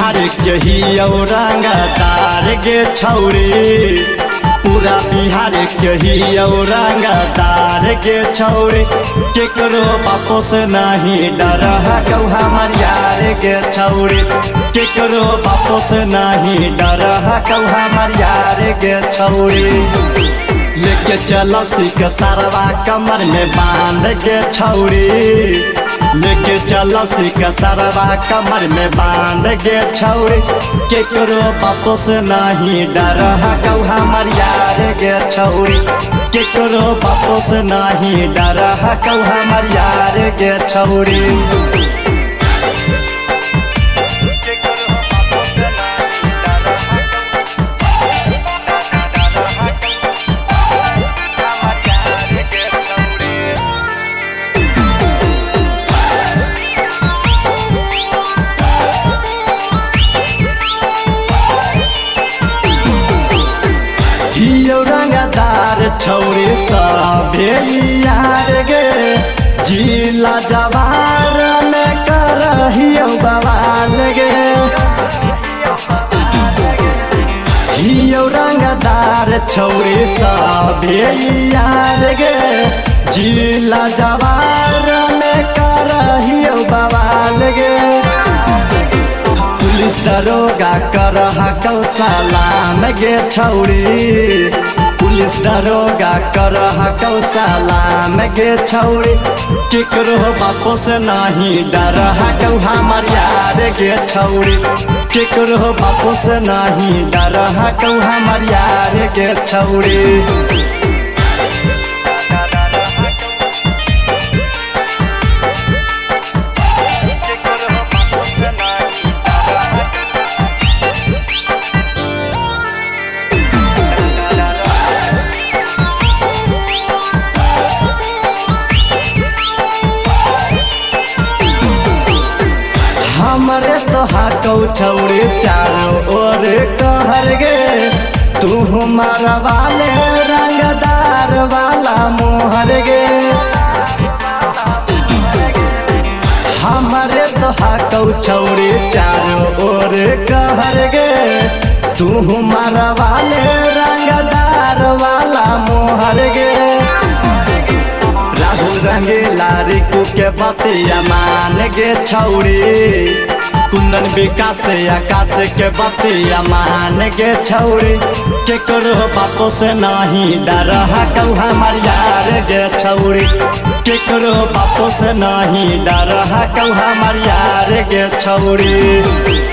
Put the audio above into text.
बिहार के ही औरंगदार गे छौरी, पूरा बिहार के ही औरंगदार गे छौरी। केकरो बापो से नहीं डर हकौ हमार यार गे छौरी, केकरो बापो से नहीं डर हकौ हमार यार गे छौरी। लेके चलो सिक सरवा कमर में बांध के छौरी, लेके चलो सिक सरवा कमर में बांध के छौरी। केकरो बापो से नहीं डर हकौ हमार यार गे छौरी, केकरो बापो से नहीं डर हकौ हमार यार गे छौरी। रंगदार छौरी सभे यार गे, जिला जवार में करहियो बवाल गे। हियो रंगदार छौरी सभे यार गे, जिला जवार में करहियो बवाल गे। पुलिस दरोगा कर हकौ सलाम गे छौरी, पुलिस दरोगा कर हकौ सलाम गे छौरी। केकरो बापो से नहीं डर हकौ हमार यार गे छौरी, केकरो बापो से नहीं डर हकौ हमार यार गे छौरी। हमरे तो हकौ छौरी चारों ओर कहर गे, तू हमारा वाले रंगदार वाला मोहर गे। हमरे तो हकौ छौरी चारों ओर कहर गे, तू हमारा वाले रंगदार वाला मोहर गे। रंगीला रिकू के बतिया मान गे छौरी, कुंदन विकास आकाश के बतिया मान गे छौरी। केकरो बापो से नहीं डर हकौ हमार यार गे छौरी, केकरो बापो से नहीं डर हकौ हमार यार गे छौरी।